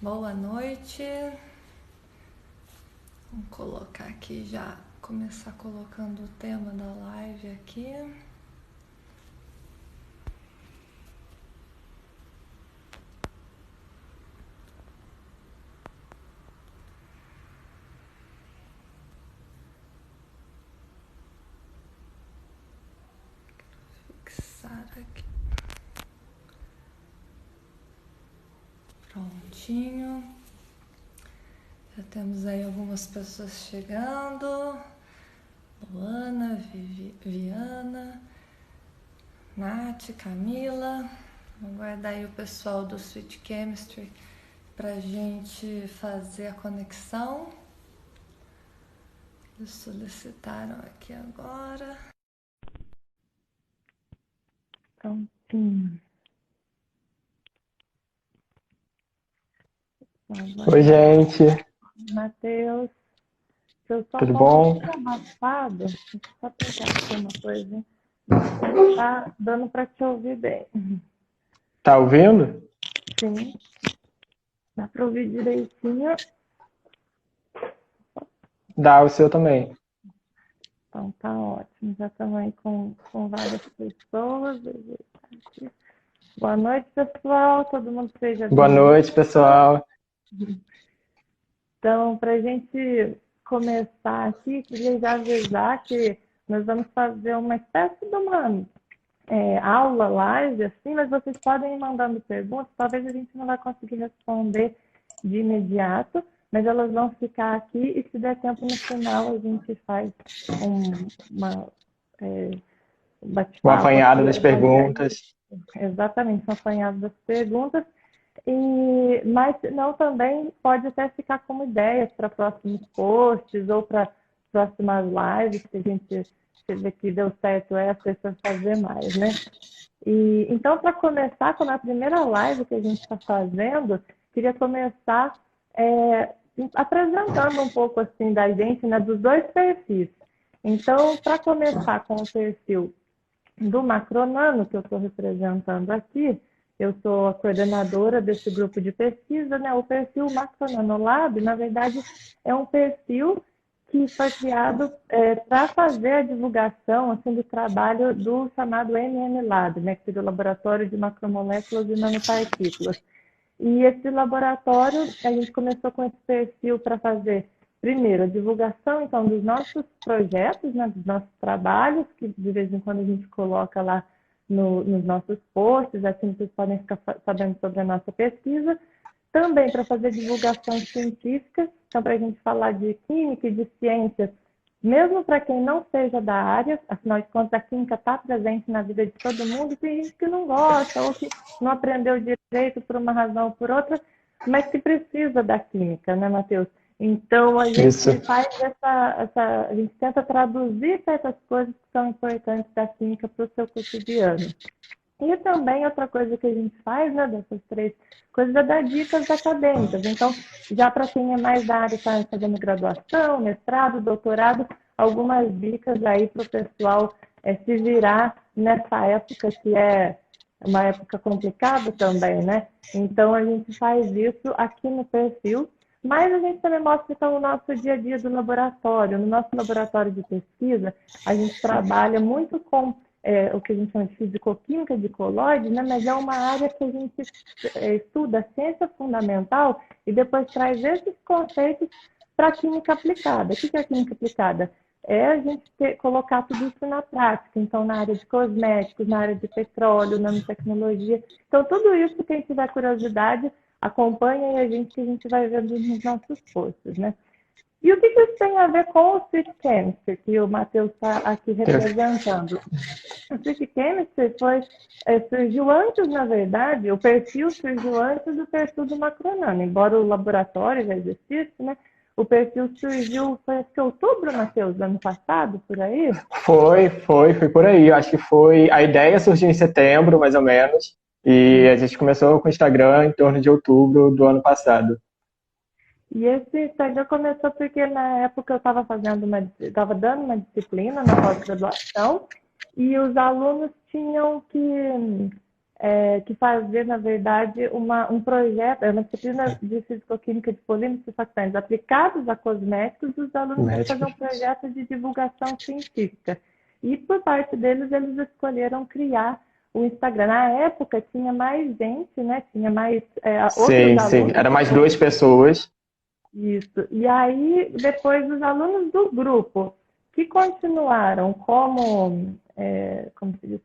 Boa noite. Vamos colocar aqui já, começar colocando o tema da live aqui. Fixar aqui. Prontinho. Já temos aí algumas pessoas chegando. Luana, Viviana, Nath, Camila. Vamos guardar aí o pessoal do Sweet Chemistry pra gente fazer a conexão. Eles solicitaram aqui agora. Prontinho. Oi, gente. Matheus, eu só Tudo tô um bom? pouquinho abafado. Deixa eu só pegar aqui uma coisa. Não tá dando para te ouvir bem. Tá ouvindo? Sim, dá para ouvir direitinho. Dá o seu também. Então tá ótimo. Já estamos aí com várias pessoas. Boa noite, pessoal. Todo mundo seja Boa bem-vindo. noite, pessoal. Então, para a gente começar aqui, queria já avisar que nós vamos fazer uma espécie de uma aula live, assim, mas vocês podem ir mandando perguntas. Talvez a gente não vai conseguir responder de imediato, mas elas vão ficar aqui e se der tempo no final a gente faz uma Um bate-papo apanhado aqui. das perguntas. Exatamente, um apanhado das perguntas. Mas não também pode até ficar como ideias para próximos posts ou para próximas lives que a gente vê que deu certo essa e para fazer mais, né? Então, para começar, como é a primeira live que a gente está fazendo, queria começar apresentando um pouco assim da gente, né, dos dois perfis. Então, para começar com o perfil do Macronano, que eu estou representando aqui, eu sou a coordenadora desse grupo de pesquisa, né? O perfil Macronano Lab, na verdade, é um perfil que foi criado para fazer a divulgação assim, do trabalho do chamado MM Lab, né? Que seria o Laboratório de Macromoléculas e Nanopartículas. E esse laboratório, a gente começou com esse perfil para fazer, primeiro, a divulgação, então, dos nossos projetos, né, dos nossos trabalhos, que de vez em quando a gente coloca lá nos nossos posts, assim vocês podem ficar sabendo sobre a nossa pesquisa. Também para fazer divulgação científica, então para a gente falar de química e de ciências, mesmo para quem não seja da área, afinal de contas a química está presente na vida de todo mundo, e tem gente que não gosta ou que não aprendeu direito por uma razão ou por outra, mas que precisa da química, né, Matheus? Então a Isso. gente faz a gente tenta traduzir certas coisas que são importantes da química para o seu cotidiano. E também outra coisa que a gente faz, né, dessas três coisas, é dar dicas acadêmicas. Então, já para quem é mais da área, está fazendo graduação, mestrado, doutorado, algumas dicas aí para o pessoal se virar nessa época que é uma época complicada também, né? Então, a gente faz isso aqui no perfil, mas a gente também mostra então, o nosso dia a dia do laboratório. No nosso laboratório de pesquisa, a gente trabalha muito com o que a gente chama de fisicoquímica de colóide, né? Mas é uma área que a gente estuda a ciência fundamental e depois traz esses conceitos para a química aplicada. O que é a química aplicada? É a gente colocar tudo isso na prática. Então, na área de cosméticos, na área de petróleo, nanotecnologia. Então, tudo isso, quem tiver curiosidade, acompanha e a gente vai vendo nos nossos posts, né? E o que isso tem a ver com o Sweet Chemistry, que o Matheus está aqui representando? O Sweet Chemistry surgiu antes, na verdade, o perfil surgiu antes do perfil do Macronano, embora o laboratório já existisse, né? O perfil surgiu, foi acho que outubro, Matheus, do ano passado, por aí? Foi por aí. Acho que foi. A ideia surgiu em setembro, mais ou menos. E a gente começou com o Instagram em torno de outubro do ano passado. E esse Instagram começou porque na época eu estava dando uma disciplina na pós-graduação e os alunos tinham que que fazer, na verdade, um projeto, uma disciplina de físico-química de polímeros surfactantes aplicados a cosméticos, e os alunos vão fazer um projeto de divulgação científica. E, por parte deles, eles escolheram criar o Instagram. Na época, tinha mais gente, né? Tinha mais outros alunos. Sim. Era mais 2 pessoas. Isso. E aí, depois, os alunos do grupo que continuaram como se diz,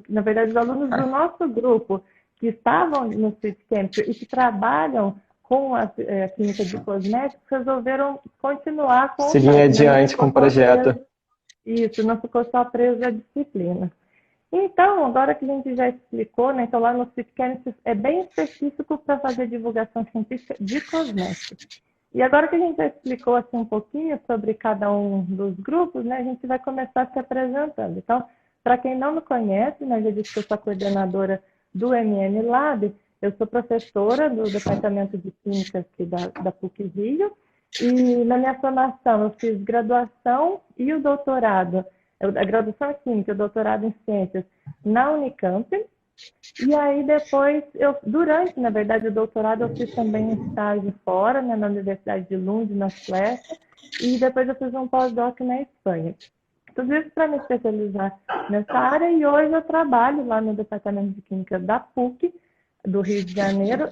na verdade, os alunos do nosso grupo que estavam no Street Camp e que trabalham com a química de cosméticos resolveram continuar com seguir adiante com o projeto. Isso, não ficou só preso à disciplina. Então, agora que a gente já explicou, né, então lá no Street Camp é bem específico para fazer divulgação científica de cosméticos. E agora que a gente já explicou assim, um pouquinho sobre cada um dos grupos, né, a gente vai começar se apresentando. Então, para quem não me conhece, né, já disse que eu sou coordenadora do MM Lab, eu sou professora do Departamento de Química aqui da PUC-Rio, e na minha formação eu fiz graduação e o doutorado, a graduação em Química e o doutorado em Ciências na Unicamp, e aí depois, durante, na verdade, o doutorado eu fiz também um estágio fora, né, na Universidade de Lund, na Suécia, e depois eu fiz um pós-doc na Espanha. Tudo isso para me especializar nessa área, e hoje eu trabalho lá no Departamento de Química da PUC, do Rio de Janeiro,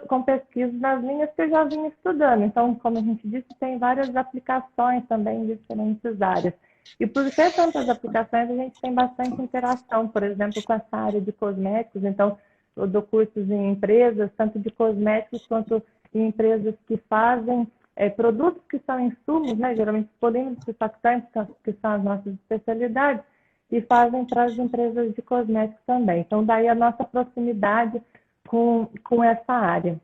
com pesquisas nas linhas que eu já vinha estudando. Então, como a gente disse, tem várias aplicações também de diferentes áreas. E por ter tantas aplicações, a gente tem bastante interação, por exemplo, com essa área de cosméticos. Então, eu dou cursos em empresas, tanto de cosméticos quanto em empresas que fazem produtos que são insumos, né, geralmente polímeros surfactantes, que são as nossas especialidades, e fazem para as empresas de cosméticos também. Então, daí a nossa proximidade com essa área.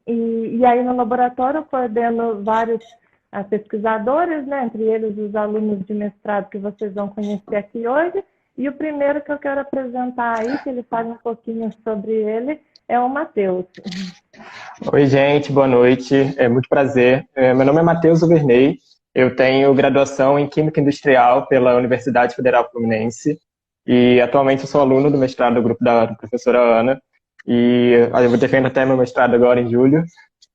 E aí, no laboratório, eu coordeno vários pesquisadores, né, entre eles os alunos de mestrado que vocês vão conhecer aqui hoje. E o primeiro que eu quero apresentar aí, que ele fale um pouquinho sobre ele, é o Matheus. Oi, gente, boa noite. É muito prazer. Meu nome é Matheus Overney. Eu tenho graduação em Química Industrial pela Universidade Federal Fluminense e atualmente eu sou aluno do mestrado do grupo da professora Ana. E eu defendo até meu mestrado agora em julho,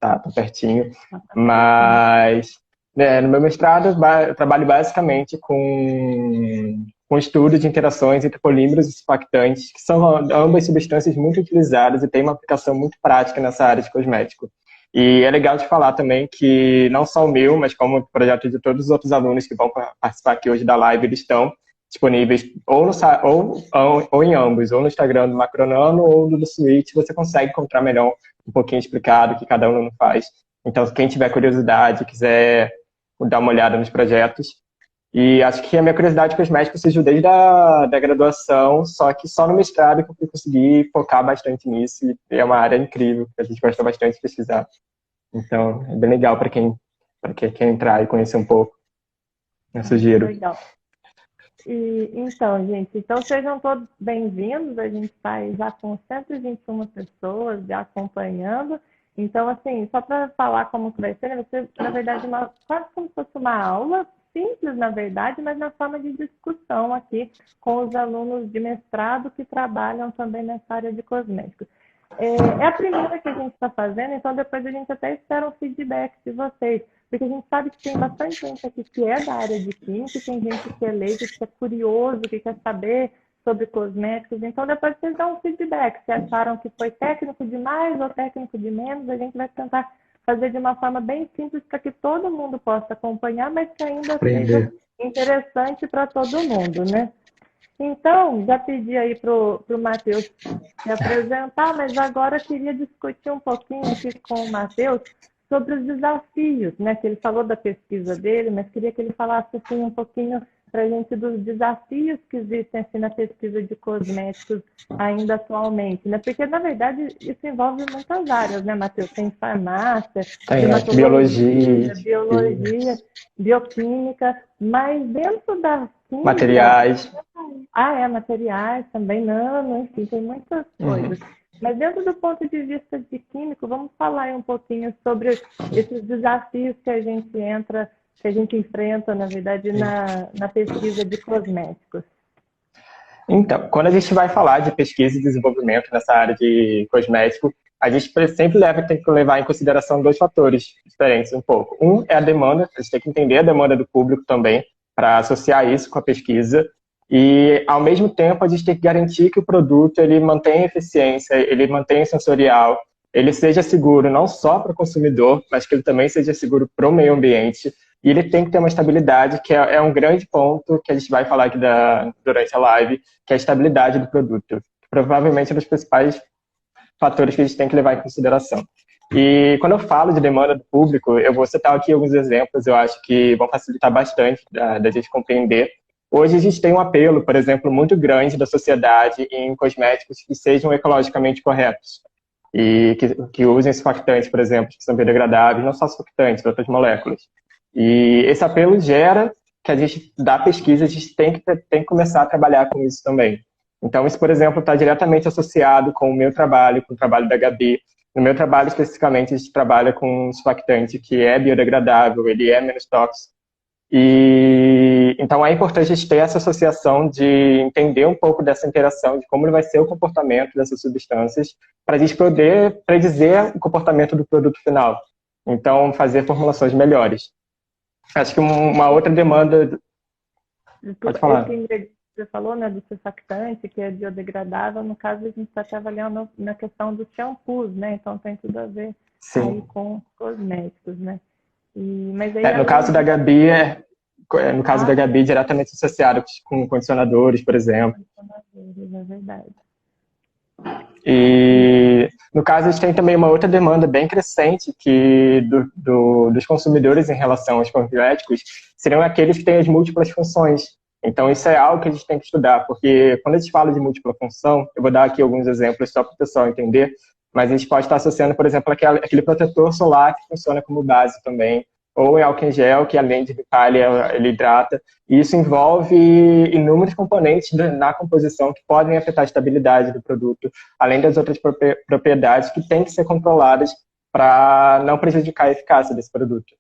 tá pertinho. Mas no meu mestrado eu trabalho basicamente com estudo de interações entre polímeros e surfactantes, que são ambas substâncias muito utilizadas e têm uma aplicação muito prática nessa área de cosmético. E é legal de falar também que não só o meu, mas como o projeto de todos os outros alunos que vão participar aqui hoje da live, eles estão disponíveis ou em ambos, ou no Instagram do Macronano ou do Switch, você consegue encontrar melhor um pouquinho explicado o que cada aluno faz. Então, quem tiver curiosidade, quiser dar uma olhada nos projetos. E acho que a minha curiosidade cosmética surgiu desde a graduação, só que só no mestrado que eu consegui focar bastante nisso, e é uma área incrível, que a gente gosta bastante de pesquisar. Então, é bem legal para quem quer entrar e conhecer um pouco. Eu sugiro. Legal. Então, gente, sejam todos bem-vindos. A gente está já com 121 pessoas já acompanhando. Então, assim, só para falar como que vai ser, na verdade, quase como se fosse uma aula simples, na verdade, mas na forma de discussão aqui com os alunos de mestrado que trabalham também nessa área de cosméticos. É a primeira que a gente está fazendo, então depois a gente até espera um feedback de vocês, porque a gente sabe que tem bastante gente aqui que é da área de química, tem gente que é leigo, que é curioso, que quer saber sobre cosméticos, então depois vocês dão um feedback, se acharam que foi técnico demais ou técnico de menos, a gente vai tentar fazer de uma forma bem simples para que todo mundo possa acompanhar, mas que ainda seja interessante para todo mundo, né? Então, já pedi aí para o Matheus se apresentar, mas agora eu queria discutir um pouquinho aqui com o Matheus sobre os desafios, né? Que ele falou da pesquisa dele, mas queria que ele falasse assim, um pouquinho para a gente dos desafios que existem assim, na pesquisa de cosméticos ainda atualmente, né? Porque, na verdade, isso envolve muitas áreas, né, Matheus? Tem farmácia, biologia, bioquímica, mas dentro da química... Materiais. Materiais também, enfim, tem muitas coisas. Mas dentro do ponto de vista de químico, vamos falar aí um pouquinho sobre esses desafios que a gente enfrenta, na verdade, na pesquisa de cosméticos. Então, quando a gente vai falar de pesquisa e desenvolvimento nessa área de cosmético, a gente sempre tem que levar em consideração dois fatores diferentes um pouco. Um é a demanda, a gente tem que entender a demanda do público também, para associar isso com a pesquisa. E, ao mesmo tempo, a gente tem que garantir que o produto ele mantenha eficiência, ele mantenha sensorial, ele seja seguro não só para o consumidor, mas que ele também seja seguro para o meio ambiente. E ele tem que ter uma estabilidade, que é um grande ponto que a gente vai falar aqui durante a live, que é a estabilidade do produto. Provavelmente é um dos principais fatores que a gente tem que levar em consideração. E quando eu falo de demanda do público, eu vou citar aqui alguns exemplos, eu acho que vão facilitar bastante da gente compreender. Hoje a gente tem um apelo, por exemplo, muito grande da sociedade em cosméticos que sejam ecologicamente corretos e que usem surfactantes, por exemplo, que são biodegradáveis, não só surfactantes, outras moléculas. E esse apelo gera que a gente, da pesquisa, a gente tem que começar a trabalhar com isso também. Então, isso, por exemplo, está diretamente associado com o meu trabalho, com o trabalho da Gabi. No meu trabalho, especificamente, a gente trabalha com um surfactante que é biodegradável, ele é menos tóxico. E então é importante a gente ter essa associação de entender um pouco dessa interação, de como vai ser o comportamento dessas substâncias, para a gente poder predizer o comportamento do produto final. Então, fazer formulações melhores. Acho que uma outra demanda... Pode falar. Você falou, né, do surfactante, que é biodegradável. No caso, a gente está trabalhando na questão dos shampoos, né? Então, tem tudo a ver aí com cosméticos, né? Mas aí, no caso da Gabi, da Gabi, diretamente associado com condicionadores, por exemplo. Condicionadores, é verdade. E, no caso, a gente tem também uma outra demanda bem crescente dos consumidores em relação aos cosméticos, seriam aqueles que têm as múltiplas funções. Então, isso é algo que a gente tem que estudar, porque quando a gente fala de múltipla função, eu vou dar aqui alguns exemplos só para o pessoal entender, mas a gente pode estar associando, por exemplo, aquele protetor solar que funciona como base também, ou em álcool em gel, que além de evitar, ele hidrata. E isso envolve inúmeros componentes na composição que podem afetar a estabilidade do produto, além das outras propriedades que têm que ser controladas para não prejudicar a eficácia desse produto.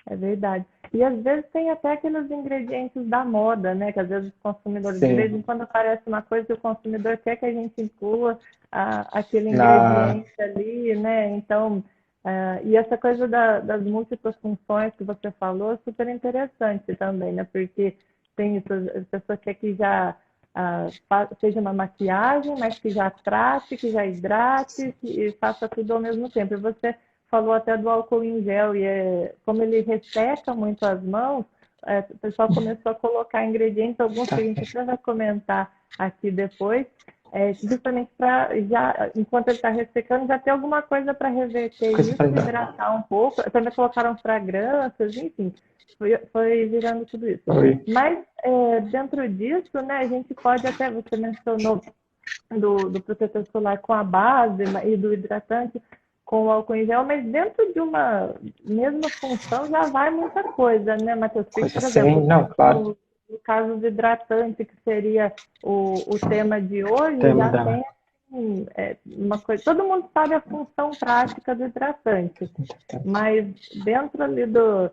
É verdade. E às vezes tem até aqueles ingredientes da moda, né? Que às vezes os consumidores, de vez em quando aparece uma coisa que o consumidor quer que a gente inclua aquele ingrediente ali, né? Então, e essa coisa das múltiplas funções que você falou é super interessante também, né? Porque tem isso, a pessoa quer que já seja uma maquiagem, mas que já trate, que já hidrate e faça tudo ao mesmo tempo. E você falou até do álcool em gel, e como ele resseca muito as mãos, o pessoal começou a colocar ingredientes, alguns que a gente até vai comentar aqui depois, justamente para, enquanto ele está ressecando, já ter alguma coisa para reverter isso, hidratar um pouco. Também colocaram fragrâncias, enfim, foi virando tudo isso. Mas, dentro disso, né, a gente pode até, você mencionou do protetor solar com a base e do hidratante, com o álcool em gel, mas dentro de uma mesma função já vai muita coisa, né, Matheus? Por exemplo, claro. no caso do hidratante, que seria o tema de hoje, já tem uma coisa. Todo mundo sabe a função prática do hidratante, mas dentro ali do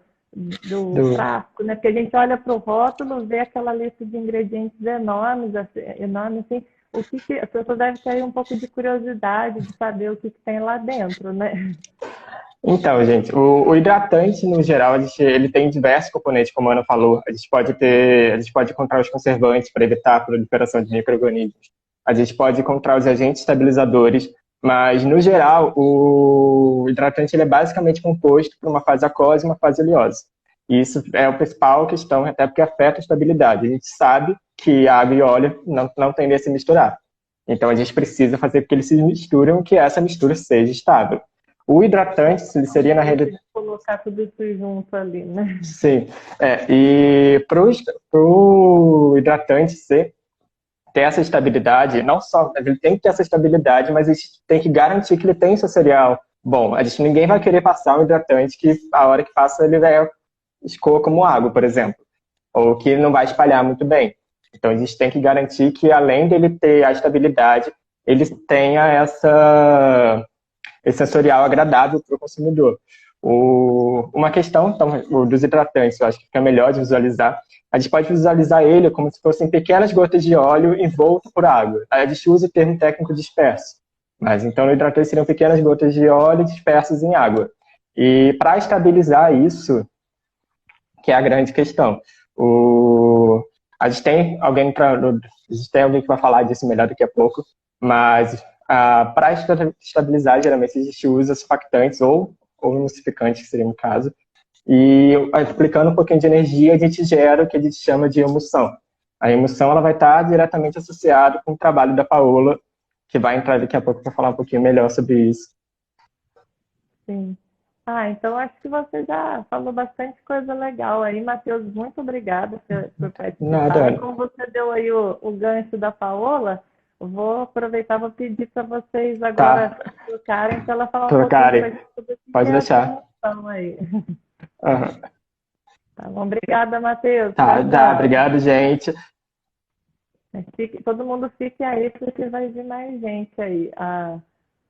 frasco, né? Porque a gente olha para o rótulo, vê aquela lista de ingredientes enormes, assim, o que as pessoas devem ter um pouco de curiosidade de saber o que tem lá dentro, né? Então, gente, o hidratante, no geral, ele tem diversos componentes, como a Ana falou. A gente pode encontrar os conservantes para evitar a proliferação de micro-organismos. A gente pode encontrar os agentes estabilizadores, mas, no geral, o hidratante ele é basicamente composto por uma fase aquosa e uma fase oleosa. E isso é a principal questão, até porque afeta a estabilidade. A gente sabe que água e óleo não tendem a se misturar. Então, a gente precisa fazer com que eles se misturam, que essa mistura seja estável. O hidratante, ele seria na realidade... Colocar tudo isso junto ali, né? Sim. E para o hidratante ter essa estabilidade, não só ele tem que ter essa estabilidade, mas a gente tem que garantir que ele tem sensorial bom. Ninguém vai querer passar um hidratante que a hora que passa ele escoa como água, por exemplo, ou que não vai espalhar muito bem. Então, a gente tem que garantir que, além dele ter a estabilidade, ele tenha esse sensorial agradável para o consumidor. Uma questão então, dos hidratantes, eu acho que fica melhor de visualizar. A gente pode visualizar ele como se fossem pequenas gotas de óleo envolto por água. Aí a gente usa o termo técnico disperso. Mas então, o hidratante seriam pequenas gotas de óleo dispersas em água. E para estabilizar isso, que é a grande questão, a gente tem alguém que vai falar disso melhor daqui a pouco, mas para estabilizar, geralmente a gente usa surfactantes ou emulsificantes, que seria no caso, e aplicando um pouquinho de energia, a gente gera o que a gente chama de emulsão. A emulsão ela vai estar diretamente associada com o trabalho da Paola, que vai entrar daqui a pouco para falar um pouquinho melhor sobre isso. Sim. Então acho que você já falou bastante coisa legal aí, Matheus. Muito obrigada por participar. Nada, Ana. Como você deu aí o gancho da Paola, eu vou aproveitar, vou pedir para vocês agora trocarem, para ela falar um pouquinho sobre Pode deixar. emoção aí. Uhum. Tá bom, obrigada, Matheus. Tá, obrigado, gente. Todo mundo fique aí, porque vai vir mais gente aí.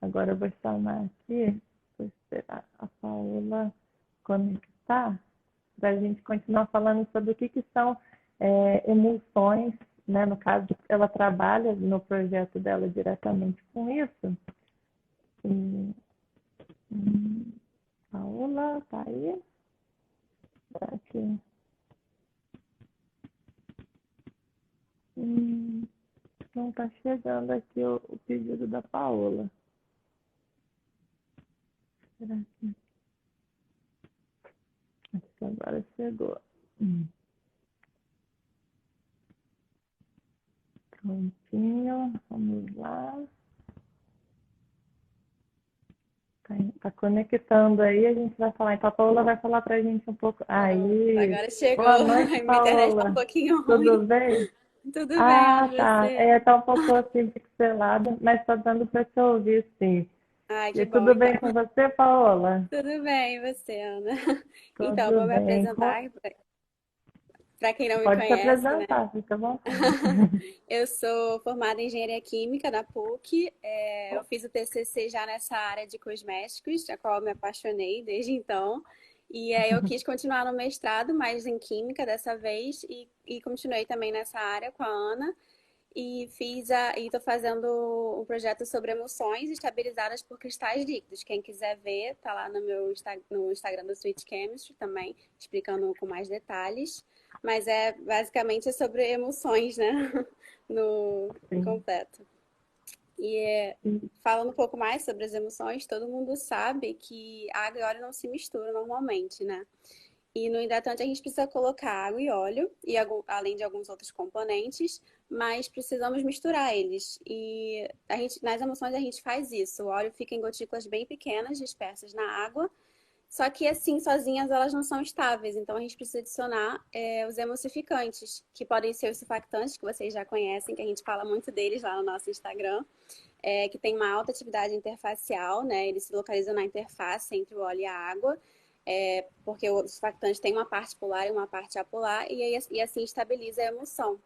Agora eu vou chamar aqui. Vou esperar a Paola conectar para a gente continuar falando sobre o que são emulsões, né? No caso, ela trabalha no projeto dela diretamente com isso. Paola, tá aí? Tá aqui. Não está chegando aqui o pedido da Paola. Será que... Acho que agora chegou. Prontinho, vamos lá. Tá conectando aí, a gente vai falar. Então a Paola vai falar pra gente um pouco. Aí. Agora chegou. Boa noite, Minha Paola. internet tá um pouquinho ruim. Tudo bem? Tudo bem, onde tá. você? Tá um pouco assim pixelada, mas tá dando pra te ouvir, sim. Ai, que E bom, tudo bem então. com você, Paola? Tudo bem, e você, Ana? Então, Tudo vou me bem. apresentar para quem não me Pode se conhece, né? apresentar, fica bom. Eu sou formada em Engenharia Química da PUC. Eu fiz o TCC já nessa área de cosméticos, a qual eu me apaixonei desde então. E aí eu quis continuar no mestrado, mas em Química dessa vez, e continuei também nessa área com a Ana. E estou fazendo um projeto sobre emulsões estabilizadas por cristais líquidos. Quem quiser ver, tá lá no Instagram do Sweet Chemistry também, explicando com mais detalhes. Mas basicamente sobre emulsões, né? No completo. Falando um pouco mais sobre as emulsões, todo mundo sabe que água e óleo não se misturam normalmente, né? E no hidratante a gente precisa colocar água e óleo, além de alguns outros componentes, mas precisamos misturar eles. E nas emulsões a gente faz isso. O óleo fica em gotículas bem pequenas, dispersas na água. Só que assim, sozinhas elas não são estáveis. Então a gente precisa adicionar os emulsificantes, que podem ser os surfactantes, que vocês já conhecem, que a gente fala muito deles lá no nosso Instagram, que tem uma alta atividade interfacial, né? Eles se localizam na interface entre o óleo e a água. Porque o surfactante tem uma parte polar e uma parte apolar, e assim estabiliza a emulsão.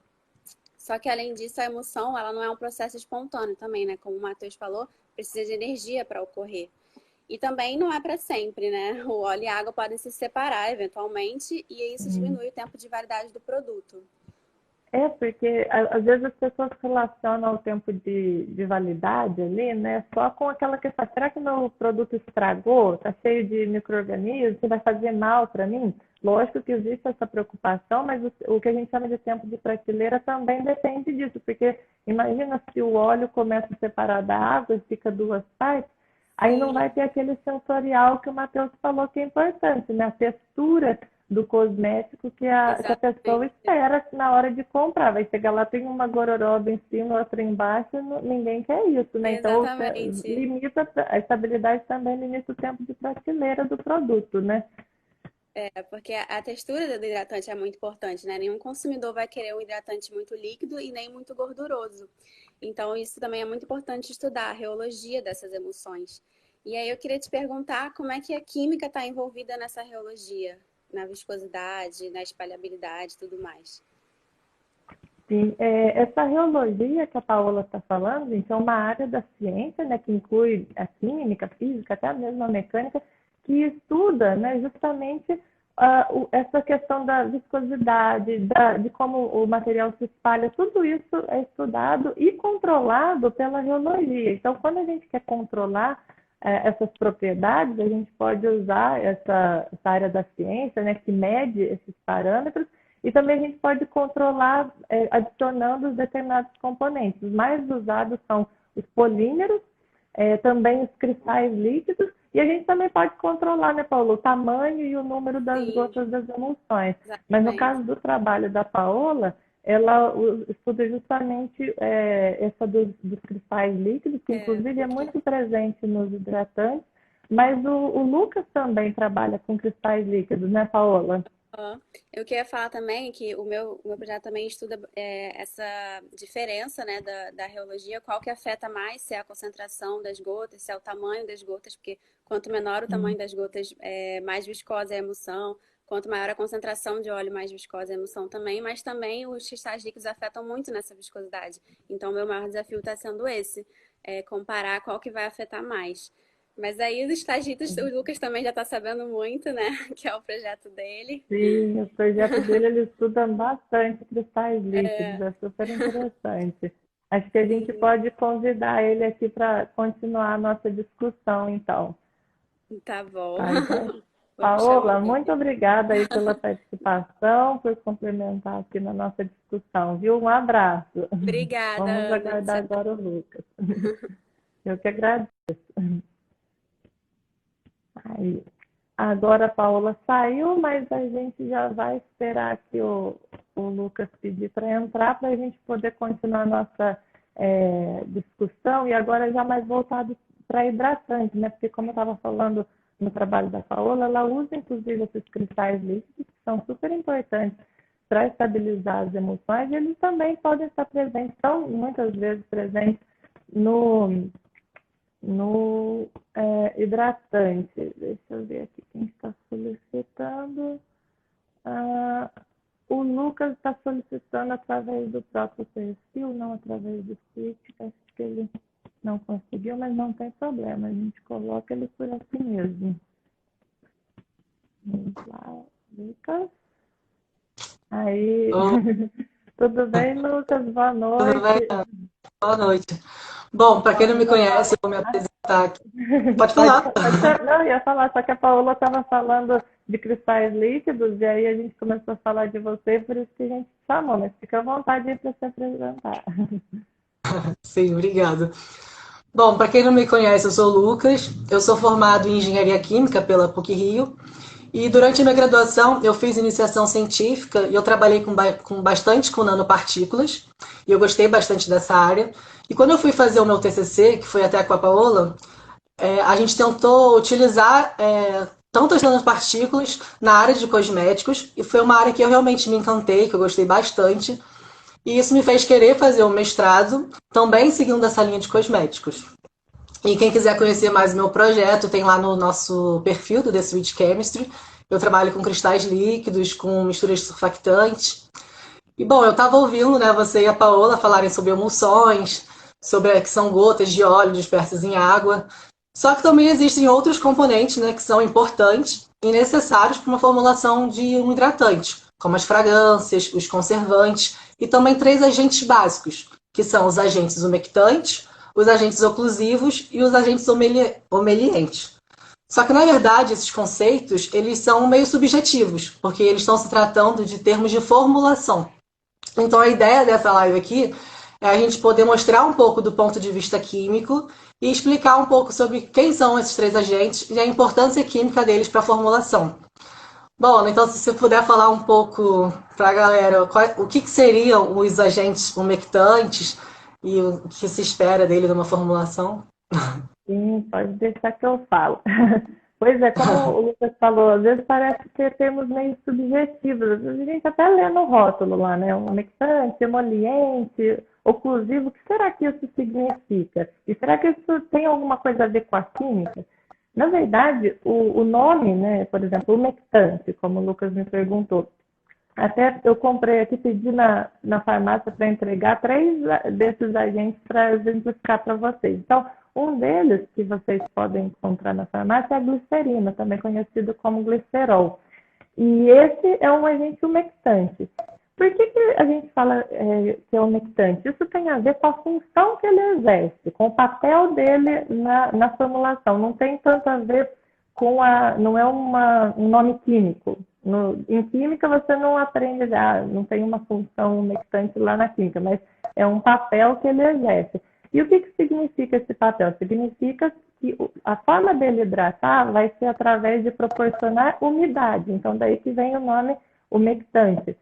Só que além disso, a emulsão ela não é um processo espontâneo também, né? Como o Matheus falou, precisa de energia para ocorrer. E também não é para sempre, né? O óleo e a água podem se separar eventualmente, e isso diminui o tempo de validade do produto. Porque às vezes as pessoas relacionam o tempo de validade ali, né, só com aquela questão, será que meu produto estragou? Está cheio de micro-organismos, vai fazer mal para mim? Lógico que existe essa preocupação, mas o que a gente chama de tempo de prateleira também depende disso, porque imagina se o óleo começa a separar da água e fica duas partes, aí não vai ter aquele sensorial que o Matheus falou que é importante, né? A textura do cosmético que a pessoa espera na hora de comprar. Vai chegar lá, tem uma gororoba em cima, outra embaixo, ninguém quer isso, né? Exatamente. Então, a estabilidade também limita o tempo de prateleira do produto, né? Porque a textura do hidratante é muito importante, né? Nenhum consumidor vai querer um hidratante muito líquido e nem muito gorduroso. Então, isso também é muito importante estudar, a reologia dessas emulsões. E aí eu queria te perguntar como é que a química está envolvida nessa reologia, na viscosidade, na espalhabilidade e tudo mais. Sim, essa reologia que a Paola está falando, então, é uma área da ciência, né, que inclui a química, a física, até mesmo a mecânica, que estuda, né, justamente essa questão da viscosidade, de como o material se espalha, tudo isso é estudado e controlado pela geologia. Então, quando a gente quer controlar essas propriedades, a gente pode usar essa área da ciência, né, que mede esses parâmetros, e também a gente pode controlar adicionando os determinados componentes. Os mais usados são os polímeros, também os cristais líquidos, e a gente também pode controlar, né, Paulo, o tamanho e o número das gotas das emulsões. Exatamente. Mas no caso do trabalho da Paola, ela estuda justamente essa dos cristais líquidos, que inclusive é muito presente nos hidratantes, mas o Lucas também trabalha com cristais líquidos, né, Paola? Eu queria falar também que o meu projeto também estuda essa diferença, né, da reologia, qual que afeta mais, se é a concentração das gotas, se é o tamanho das gotas, porque quanto menor o tamanho das gotas, mais viscosa é a emulsão, quanto maior a concentração de óleo, mais viscosa é a emulsão também, mas também os cristais líquidos afetam muito nessa viscosidade. Então, o meu maior desafio está sendo esse, comparar qual que vai afetar mais. Mas aí os estagitos, o Lucas também já está sabendo muito, né? Que é o projeto dele. Sim, o projeto dele, ele estuda bastante cristais líquidos, é super interessante. Acho que a gente pode convidar ele aqui para continuar a nossa discussão, então. Tá bom. Tá, então. Vamos Paola, chamar. muito obrigada aí pela participação, por complementar aqui na nossa discussão, viu? Um abraço. Obrigada, Vamos Ana. aguardar agora o Lucas. Eu que agradeço. Aí. Agora a Paola saiu, mas a gente já vai esperar aqui o Lucas pedir para entrar para a gente poder continuar a nossa discussão, e agora já mais voltado para hidratante, né? Porque como eu estava falando no trabalho da Paola, ela usa inclusive esses cristais líquidos, que são super importantes para estabilizar as emulsões, e eles também podem estar presentes, são muitas vezes presentes no hidratante. Deixa eu ver aqui quem está solicitando. O Lucas está solicitando através do próprio perfil, não através do site. Acho que ele não conseguiu, mas não tem problema. A gente coloca ele por aqui mesmo. Vamos lá, Lucas. Aí. Tudo bem, Lucas? Boa noite. Tudo bem? Boa noite. Bom, para quem não me conhece, eu vou me apresentar aqui. Pode falar. Não, eu ia falar, só que a Paola estava falando de cristais líquidos, e aí a gente começou a falar de você, por isso que a gente chamou, mas fica à vontade aí para se apresentar. Sim, obrigada. Bom, para quem não me conhece, eu sou o Lucas, eu sou formado em Engenharia Química pela PUC-Rio, e durante a minha graduação eu fiz iniciação científica e eu trabalhei bastante com nanopartículas, e eu gostei bastante dessa área. E quando eu fui fazer o meu TCC, que foi até com a Paola, a gente tentou utilizar tantas nanopartículas na área de cosméticos, e foi uma área que eu realmente me encantei, que eu gostei bastante, e isso me fez querer fazer o mestrado, também seguindo essa linha de cosméticos. E quem quiser conhecer mais o meu projeto, tem lá no nosso perfil do The Sweet Chemistry. Eu trabalho com cristais líquidos, com misturas de surfactantes. E bom, eu estava ouvindo, né, você e a Paola falarem sobre emulsões, sobre que são gotas de óleo dispersas em água. Só que também existem outros componentes, né, que são importantes e necessários para uma formulação de um hidratante, como as fragrâncias, os conservantes e também 3 agentes básicos, que são os agentes umectantes, os agentes oclusivos e os agentes omelientes. Só que, na verdade, esses conceitos eles são meio subjetivos, porque eles estão se tratando de termos de formulação. Então, a ideia dessa live aqui é a gente poder mostrar um pouco do ponto de vista químico e explicar um pouco sobre quem são esses 3 agentes e a importância química deles para a formulação. Bom, então se você puder falar um pouco para a galera o que seriam os agentes umectantes e o que se espera dele numa formulação. Sim, pode deixar que eu falo. Pois é, como o Lucas falou, às vezes parece ter termos meio subjetivos. Às vezes a gente até lê no rótulo lá, né? Umectante, emoliente, oclusivo. O que será que isso significa? E será que isso tem alguma coisa a ver com a química? Na verdade, o nome, né? Por exemplo, umectante, como o Lucas me perguntou, Até eu comprei aqui, pedi na farmácia para entregar 3 desses agentes para exemplificar para vocês. Então, um deles que vocês podem encontrar na farmácia é a glicerina, também conhecido como glicerol. E esse é um agente umectante. Por que a gente fala que é umectante? Isso tem a ver com a função que ele exerce, com o papel dele na formulação. Não tem tanto a ver com não é um nome químico. Em química você não aprende, não tem uma função umectante lá na química, mas é um papel que ele exerce. E o que significa esse papel? Significa que a forma dele hidratar vai ser através de proporcionar umidade. Então, daí que vem o nome umectante.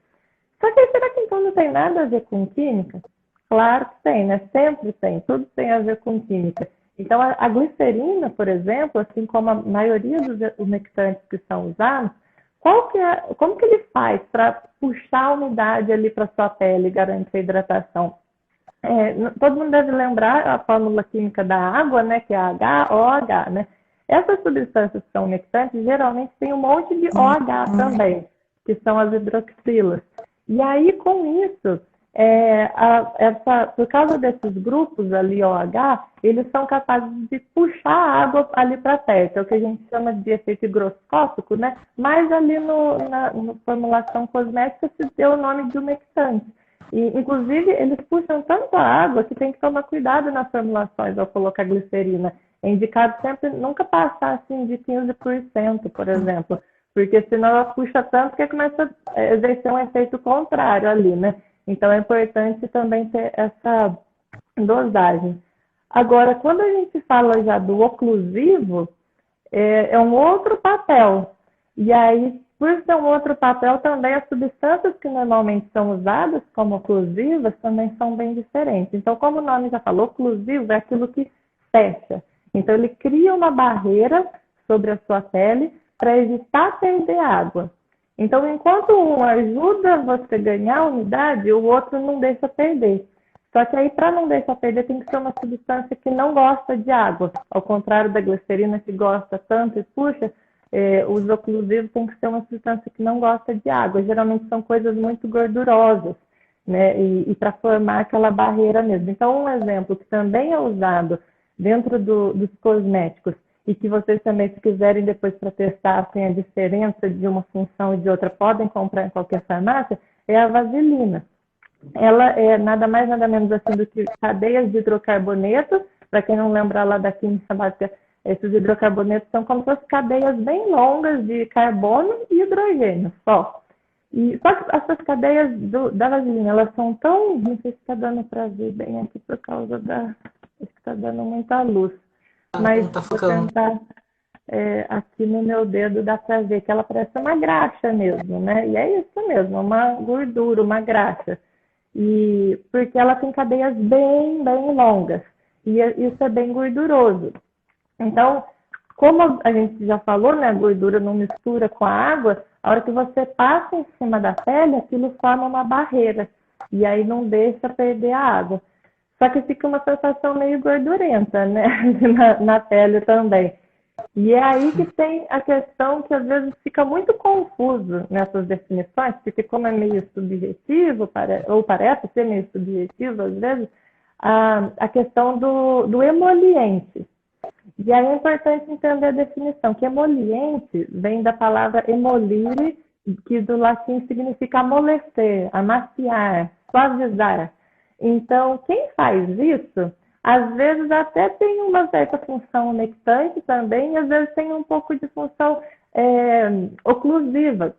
Só que será que então não tem nada a ver com química? Claro que tem, né? Sempre tem. Tudo tem a ver com química. Então, a glicerina, por exemplo, assim como a maioria dos umectantes que são usados, como que ele faz para puxar a umidade ali para a sua pele e garantir a hidratação? Todo mundo deve lembrar a fórmula química da água, né, que é HOH, né? Essas substâncias que são umectantes geralmente tem um monte de OH também, que são as hidroxilas. E aí, com isso, por causa desses grupos ali, OH, eles são capazes de puxar a água ali para perto, é o que a gente chama de efeito higroscópico, né? Mas ali na formulação cosmética se deu o nome de umectante. E, inclusive, eles puxam tanto a água que tem que tomar cuidado nas formulações ao colocar glicerina. É indicado sempre nunca passar assim de 15%, por exemplo, porque senão ela puxa tanto que começa a exercer um efeito contrário ali, né? Então é importante também ter essa dosagem. Agora, quando a gente fala já do oclusivo, é um outro papel. E aí, por ser um outro papel, também as substâncias que normalmente são usadas como oclusivas também são bem diferentes. Então, como o nome já falou, oclusivo é aquilo que fecha. Então, ele cria uma barreira sobre a sua pele para evitar perder água. Então, enquanto um ajuda você a ganhar umidade, o outro não deixa perder. Só que aí, para não deixar perder, tem que ser uma substância que não gosta de água. Ao contrário da glicerina, que gosta tanto e puxa, os oclusivos tem que ser uma substância que não gosta de água. Geralmente são coisas muito gordurosas, né? E para formar aquela barreira mesmo. Então, um exemplo que também é usado dentro dos cosméticos e que vocês também, se quiserem depois para testar assim, a diferença de uma função e de outra, podem comprar em qualquer farmácia, é a vaselina. Ela é nada mais, nada menos assim do que cadeias de hidrocarboneto. Para quem não lembrar lá da química básica, esses hidrocarbonetos são como se fossem cadeias bem longas de carbono e hidrogênio só. Só que essas cadeias da vaselina, elas são tão... Não sei se está dando para ver bem aqui por causa da... Acho que está dando muita luz. Mas tá vou focando. tentar... aqui no meu dedo dá para ver que ela parece uma graxa mesmo, né? E é isso mesmo, uma gordura, uma graxa. E porque ela tem cadeias bem, bem longas. E isso é bem gorduroso. Então, como a gente já falou, né, a gordura não mistura com a água, a hora que você passa em cima da pele, aquilo forma uma barreira. E aí não deixa perder a água. Só que fica uma sensação meio gordurenta, né, na pele também. E é aí que tem a questão que às vezes fica muito confuso nessas definições, porque como é meio subjetivo, ou parece ser meio subjetivo às vezes, a questão do emoliente. E aí é importante entender a definição, que emoliente vem da palavra emolire, que do latim significa amolecer, amaciar, suavizar. Então, quem faz isso, às vezes até tem uma certa função umectante também, e às vezes tem um pouco de função oclusiva.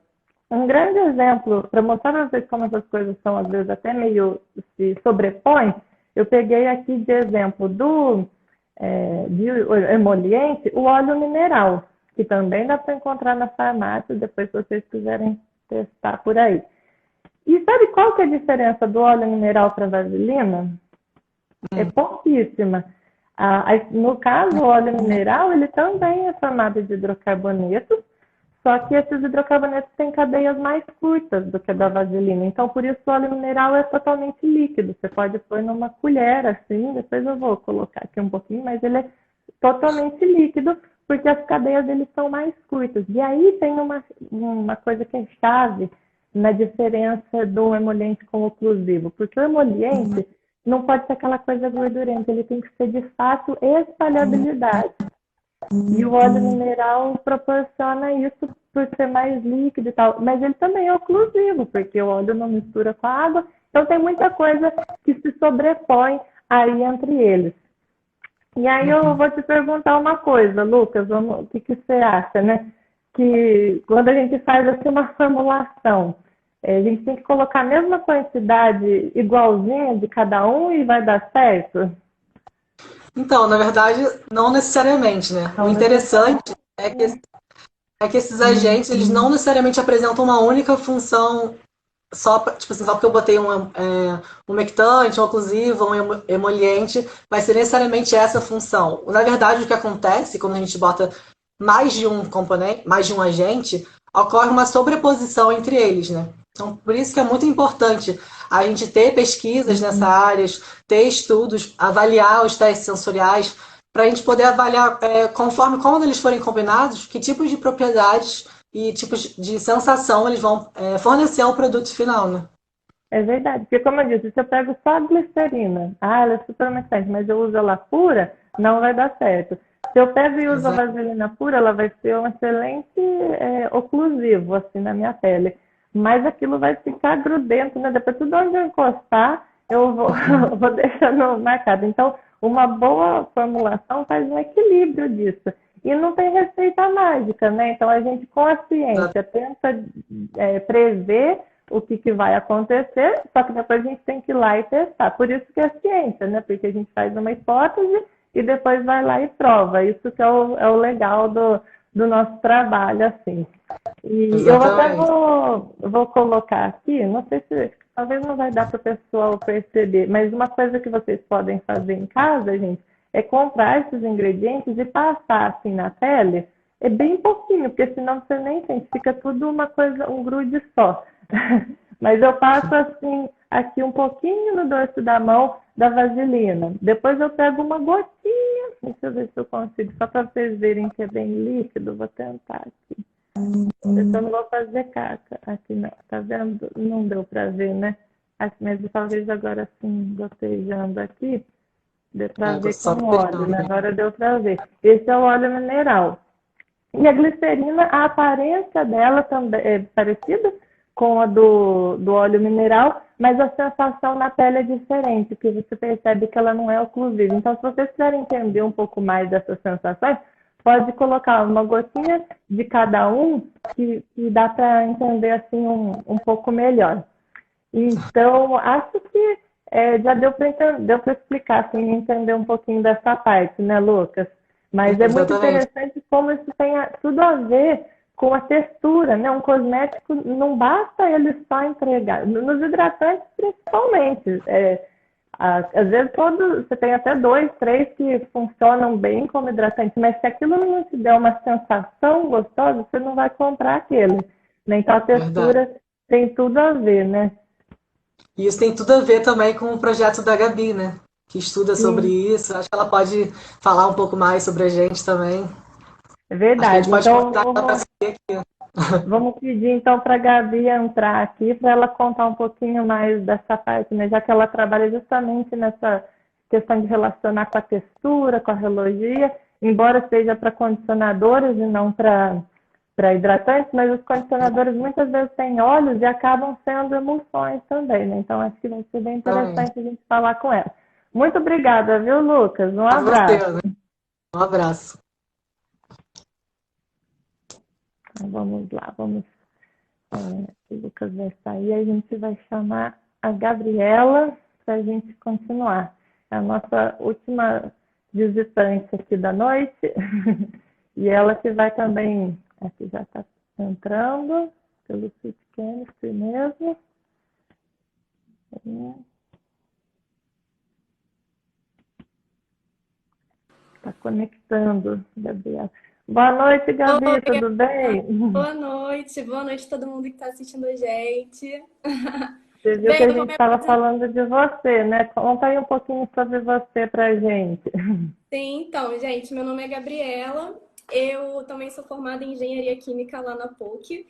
Um grande exemplo, para mostrar para vocês como essas coisas são, às vezes, até meio se sobrepõem, eu peguei aqui de exemplo de emoliente o óleo mineral, que também dá para encontrar na farmácia, depois se vocês quiserem testar por aí. E sabe qual que é a diferença do óleo mineral para a vaselina? É pouquíssima. No caso, o óleo mineral, ele também é formado de hidrocarbonetos, só que esses hidrocarbonetos têm cadeias mais curtas do que a da vaselina. Então, por isso, o óleo mineral é totalmente líquido. Você pode pôr numa colher, assim, depois eu vou colocar aqui um pouquinho, mas ele é totalmente líquido, porque as cadeias dele são mais curtas. E aí tem uma coisa que é chave na diferença do emoliente com oclusivo, porque o emoliente não pode ser aquela coisa gordurenta, ele tem que ser de fato espalhabilidade. E o óleo mineral proporciona isso por ser mais líquido e tal, mas ele também é oclusivo, porque o óleo não mistura com a água, então tem muita coisa que se sobrepõe aí entre eles. E aí eu vou te perguntar uma coisa, Lucas, o que você acha, né? Que quando a gente faz assim uma formulação, a gente tem que colocar a mesma quantidade igualzinha de cada um e vai dar certo? Então, na verdade, não necessariamente, né? O interessante é que esses agentes, eles não necessariamente apresentam uma única função só, tipo assim, só porque eu botei um umectante, um oclusivo, um emoliente, vai ser necessariamente essa função. Na verdade, o que acontece quando a gente bota mais de um componente, mais de um agente, ocorre uma sobreposição entre eles, né? Então, por isso que é muito importante a gente ter pesquisas nessa área, ter estudos, avaliar os testes sensoriais, para a gente poder avaliar, conforme como eles forem combinados, que tipos de propriedades e tipos de sensação eles vão fornecer ao produto final, né? É verdade, porque como eu disse, se eu pego só a glicerina, ela é super umectante, mas eu uso ela pura, não vai dar certo. Se eu pego e uso a vaselina pura, ela vai ser um excelente oclusivo, assim, na minha pele. Mas aquilo vai ficar grudento, né? Depois tudo onde eu encostar, eu vou deixando marcado. Então, uma boa formulação faz um equilíbrio disso. E não tem receita mágica, né? Então, a gente, com a ciência, tenta prever o que vai acontecer, só que depois a gente tem que ir lá e testar. Por isso que é ciência, né? Porque a gente faz uma hipótese e depois vai lá e prova. Isso que é o legal do nosso trabalho, assim. E eu até vou colocar aqui, não sei se talvez não vai dar para o pessoal perceber, mas uma coisa que vocês podem fazer em casa, gente, é comprar esses ingredientes e passar assim na pele. É bem pouquinho, porque senão você nem sente, fica tudo uma coisa, um grude só. Mas eu passo assim, aqui um pouquinho no dorso da mão da vaselina. Depois eu pego uma gotinha, deixa eu ver se eu consigo, só para vocês verem que é bem líquido, vou tentar aqui. Eu não vou fazer caca aqui, não. Tá vendo? Não deu para ver, né? Aqui, mas talvez agora assim, gotejando aqui, deu para ver com óleo, né? Agora deu para ver. Esse é o óleo mineral. E a glicerina, a aparência dela também é parecida com a do óleo mineral, mas a sensação na pele é diferente, porque você percebe que ela não é oclusiva. Então, se vocês quiserem entender um pouco mais dessas sensações, pode colocar uma gotinha de cada um, que dá para entender assim um pouco melhor. Então, acho que já deu para explicar, assim, entender um pouquinho dessa parte, né, Lucas? Mas é muito interessante como isso tem tudo a ver com a textura, né? Um cosmético não basta ele só entregar, nos hidratantes principalmente. Às vezes você tem até 2, 3 que funcionam bem como hidratante, mas se aquilo não te der uma sensação gostosa, você não vai comprar aquele. Né? Então a textura tem tudo a ver, né? E isso tem tudo a ver também com o projeto da Gabi, né? Que estuda sobre isso. Acho que ela pode falar um pouco mais sobre a gente também. É verdade. Acho que a gente pode então, contar para você aqui. Vamos pedir então para a Gabi entrar aqui para ela contar um pouquinho mais dessa parte, né? Já que ela trabalha justamente nessa questão de relacionar com a textura, com a relogia, embora seja para condicionadores e não para hidratantes, mas os condicionadores muitas vezes têm óleos e acabam sendo emulsões também, né? Então acho que vai ser bem interessante a gente falar com ela. Muito obrigada, viu, Lucas? Um abraço. Um abraço. Então, vamos lá, o Lucas vai sair, a gente vai chamar a Gabriela para a gente continuar. É a nossa última visitante aqui da noite. E ela que vai também, aqui já está entrando, pelo Fit Chemistry mesmo. Está conectando, Gabriela. Boa noite, Gabi, Oi, tudo bem? boa noite todo mundo que está assistindo a gente. Você viu que a gente estava falando de você, né? Conta aí um pouquinho sobre você pra gente. Sim, então, gente, meu nome é Gabriela, eu também sou formada em Engenharia Química lá na PUC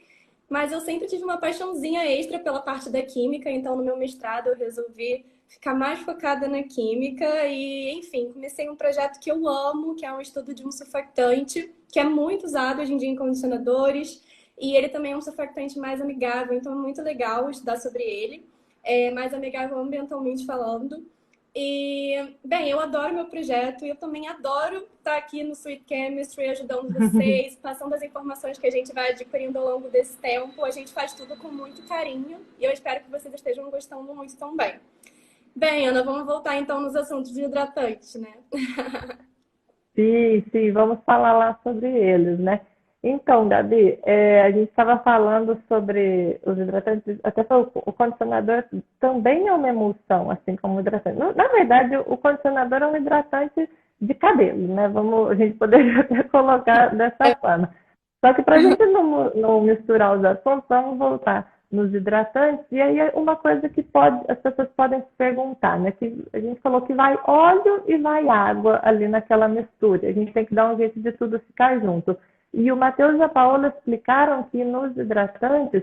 mas eu sempre tive uma paixãozinha extra pela parte da química, então no meu mestrado eu resolvi ficar mais focada na química e, enfim, comecei um projeto que eu amo, que é um estudo de um surfactante, que é muito usado hoje em dia em condicionadores, e ele também é um surfactante mais amigável, então é muito legal estudar sobre ele, mais amigável ambientalmente falando. E, bem, eu adoro meu projeto e eu também adoro estar aqui no Sweet Chemistry ajudando vocês, passando as informações que a gente vai adquirindo ao longo desse tempo. A gente faz tudo com muito carinho e eu espero que vocês estejam gostando muito também. Bem, Ana, vamos voltar então nos assuntos de hidratantes, né? Sim, sim, vamos falar lá sobre eles, né? Então, Gabi, a gente estava falando sobre os hidratantes, até o condicionador também é uma emulsão, assim como o hidratante. Na verdade, o condicionador é um hidratante de cabelo, né? A gente poderia até colocar dessa forma. Só que para a gente não misturar os assuntos, vamos voltar nos hidratantes. E aí uma coisa que as pessoas podem se perguntar, né? Que a gente falou que vai óleo e vai água ali naquela mistura. A gente tem que dar um jeito de tudo ficar junto. E o Matheus e a Paola explicaram que nos hidratantes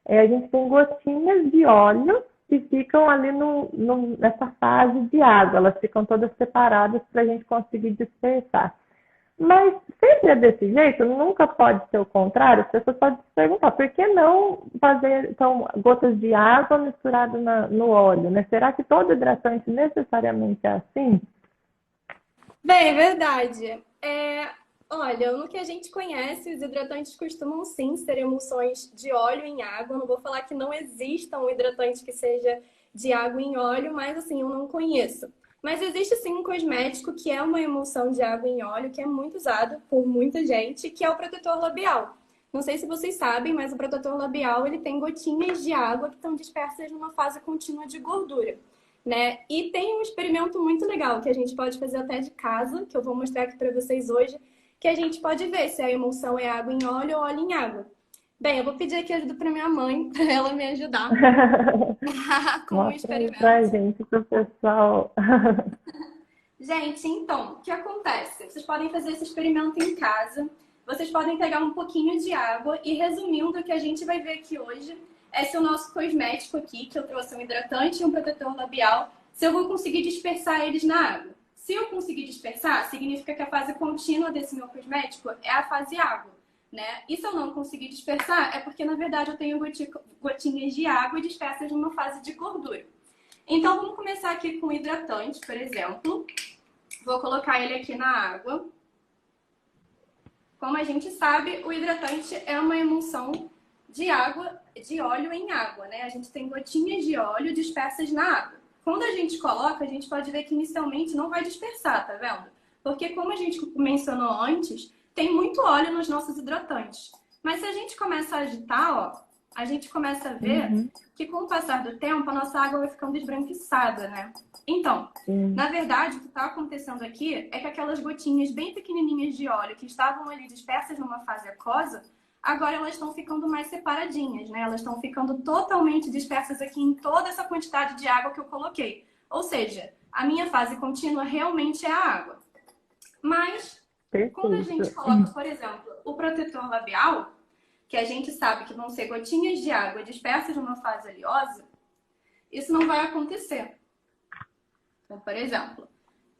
a gente tem gotinhas de óleo que ficam ali nessa fase de água. Elas ficam todas separadas para a gente conseguir dispersar. Mas sempre é desse jeito, nunca pode ser o contrário. As pessoas podem se perguntar, por que não fazer então, gotas de água misturadas no óleo, né? Será que todo hidratante necessariamente é assim? Bem, é verdade. Olha, no que a gente conhece, os hidratantes costumam sim ser emulsões de óleo em água. Não vou falar que não exista um hidratante que seja de água em óleo, mas assim, eu não conheço. Mas existe sim um cosmético que é uma emulsão de água em óleo, que é muito usado por muita gente, que é o protetor labial. Não sei se vocês sabem, mas o protetor labial ele tem gotinhas de água que estão dispersas numa fase contínua de gordura, né? E tem um experimento muito legal que a gente pode fazer até de casa, que eu vou mostrar aqui para vocês hoje, que a gente pode ver se a emulsão é água em óleo ou óleo em água. Bem, eu vou pedir aqui ajuda para minha mãe, para ela me ajudar com o experimento. Pra gente, pro pessoal. Gente, então, o que acontece? Vocês podem fazer esse experimento em casa. Vocês podem pegar um pouquinho de água e, resumindo, o que a gente vai ver aqui hoje é se o nosso cosmético aqui, que eu trouxe um hidratante e um protetor labial, se eu vou conseguir dispersar eles na água. Se eu conseguir dispersar, significa que a fase contínua desse meu cosmético é a fase água, né? E se eu não conseguir dispersar, é porque, na verdade, eu tenho gotinhas de água dispersas numa fase de gordura. Então, vamos começar aqui com o hidratante, por exemplo. Vou colocar ele aqui na água. Como a gente sabe, o hidratante é uma emulsão de óleo em água, né? A gente tem gotinhas de óleo dispersas na água. Quando a gente coloca, a gente pode ver que inicialmente não vai dispersar, tá vendo? Porque como a gente mencionou antes, tem muito óleo nos nossos hidratantes. Mas se a gente começa a agitar, ó, a gente começa a ver que com o passar do tempo, a nossa água vai ficando esbranquiçada, né? Então, na verdade, o que está acontecendo aqui é que aquelas gotinhas bem pequenininhas de óleo que estavam ali dispersas numa fase aquosa, agora elas estão ficando mais separadinhas, né? Elas estão ficando totalmente dispersas aqui em toda essa quantidade de água que eu coloquei. Ou seja, a minha fase contínua realmente é a água. Mas, quando a gente coloca, por exemplo, o protetor labial, que a gente sabe que vão ser gotinhas de água dispersas numa fase oleosa, isso não vai acontecer. Então, por exemplo,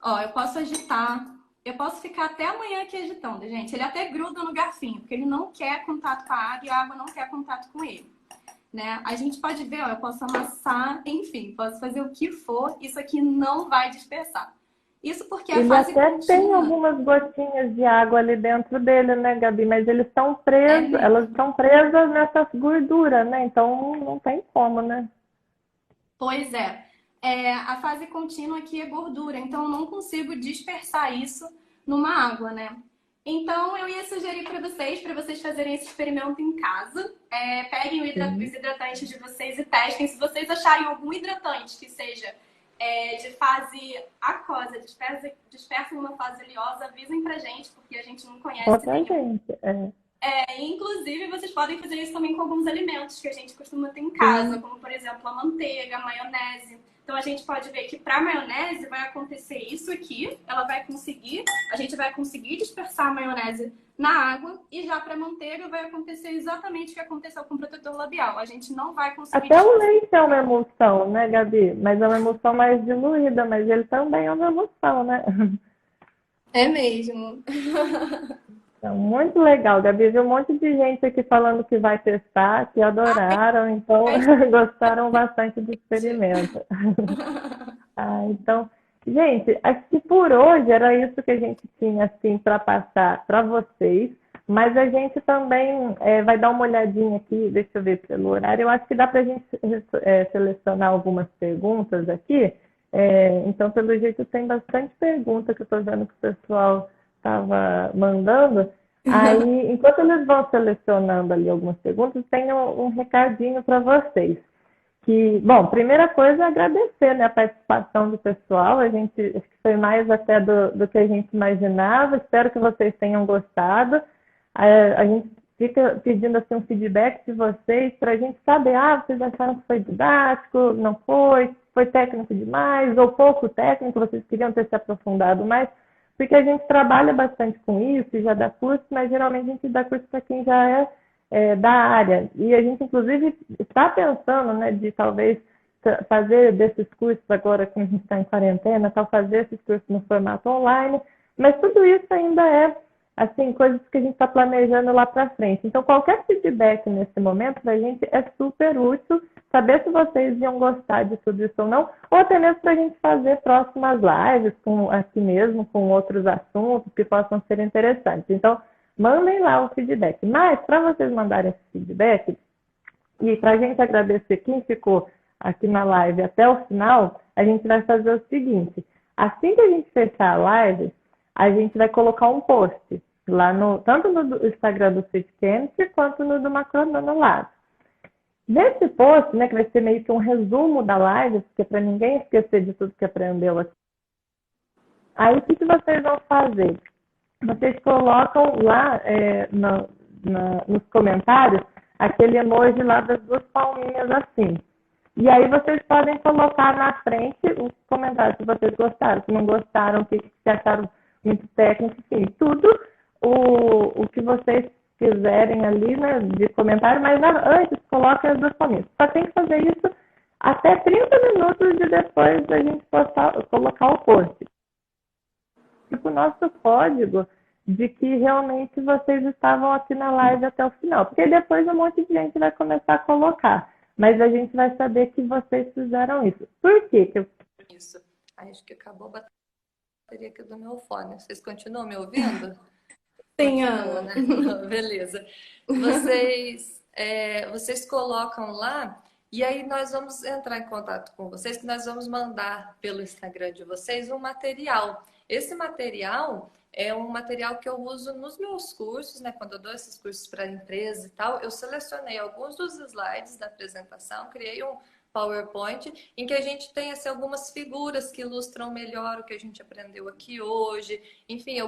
ó, eu posso agitar, eu posso ficar até amanhã aqui agitando, gente. Ele até gruda no garfinho, porque ele não quer contato com a água e a água não quer contato com ele, né? A gente pode ver, ó, eu posso amassar, enfim, posso fazer o que for, isso aqui não vai dispersar. Isso porque a fase até contínua... tem algumas gotinhas de água ali dentro dele, né, Gabi? Mas eles estão presos, elas estão presas nessas gorduras, né? Então não tem como, né? Pois é. A fase contínua aqui é gordura, então eu não consigo dispersar isso numa água, né? Então eu ia sugerir para vocês fazerem esse experimento em casa. Peguem os hidratantes de vocês e testem. Se vocês acharem algum hidratante que seja de fase aquosa, dispersa numa fase oleosa, avisem pra gente, porque a gente não conhece nenhum. Inclusive, vocês podem fazer isso também com alguns alimentos que a gente costuma ter em casa, como, por exemplo, a manteiga, a maionese. Então a gente pode ver que para a maionese vai acontecer isso aqui, a gente vai conseguir dispersar a maionese na água, e já para manteiga vai acontecer exatamente o que aconteceu com o protetor labial. A gente não vai conseguir Até o dispersar. leite é uma emulsão, né, Gabi? Mas é uma emulsão mais diluída, mas ele também é uma emulsão, né? É mesmo. Então, muito legal, Gabi. Vi um monte de gente aqui falando que vai testar, que adoraram, então gostaram bastante do experimento. Então, gente, acho que por hoje era isso que a gente tinha assim para passar para vocês. Mas a gente também vai dar uma olhadinha aqui, deixa eu ver pelo horário. Eu acho que dá para a gente selecionar algumas perguntas aqui. Então, pelo jeito, tem bastante pergunta que eu estou vendo que o pessoal estava mandando. Aí, enquanto eles vão selecionando ali algumas perguntas, tem um recadinho para vocês. Bom, primeira coisa é agradecer, né, a participação do pessoal. Acho que foi mais até do que a gente imaginava. Espero que vocês tenham gostado. A gente fica pedindo assim, um feedback de vocês para a gente saber, vocês acharam que foi didático, não foi técnico demais, ou pouco técnico, vocês queriam ter se aprofundado mais, porque a gente trabalha bastante com isso e já dá curso, mas geralmente a gente dá curso para quem já é da área. E a gente, inclusive, está pensando, né, de talvez fazer desses cursos agora que a gente está em quarentena, fazer esses cursos no formato online, mas tudo isso ainda é assim, coisas que a gente está planejando lá para frente. Então, qualquer feedback nesse momento para a gente é super útil, saber se vocês iam gostar de tudo isso ou não, ou até mesmo para a gente fazer próximas lives aqui mesmo, com outros assuntos que possam ser interessantes. Então, mandem lá o feedback. Mas, para vocês mandarem esse feedback, e para a gente agradecer quem ficou aqui na live até o final, a gente vai fazer o seguinte: assim que a gente fechar a live, a gente vai colocar um post lá tanto no Instagram do Switchcamp quanto no do Macronano. Nesse post, né, que vai ser meio que um resumo da live, porque para ninguém esquecer de tudo que aprendeu aqui. Aí, o que vocês vão fazer? Vocês colocam lá nos comentários aquele emoji lá das duas palminhas assim. E aí vocês podem colocar na frente os comentários se vocês gostaram, se não gostaram, o que acharam muito técnico, enfim, tudo o que vocês quiserem ali, né, de comentário, mas antes coloquem as duas palminhas. Só tem que fazer isso até 30 minutos depois da gente colocar o post. Tipo, o nosso código de que realmente vocês estavam aqui na live até o final. Porque depois um monte de gente vai começar a colocar. Mas a gente vai saber que vocês fizeram isso. Por quê que eu... Isso. Acho que acabou a bateria aqui do meu fone. Vocês continuam me ouvindo? Sim, Continua, né? Beleza. Vocês colocam lá, e aí nós vamos entrar em contato com vocês, que nós vamos mandar pelo Instagram de vocês um material. Esse material é um material que eu uso nos meus cursos, né? Quando eu dou esses cursos para empresas e tal, eu selecionei alguns dos slides da apresentação, criei um PowerPoint em que a gente tem assim, algumas figuras que ilustram melhor o que a gente aprendeu aqui hoje, enfim,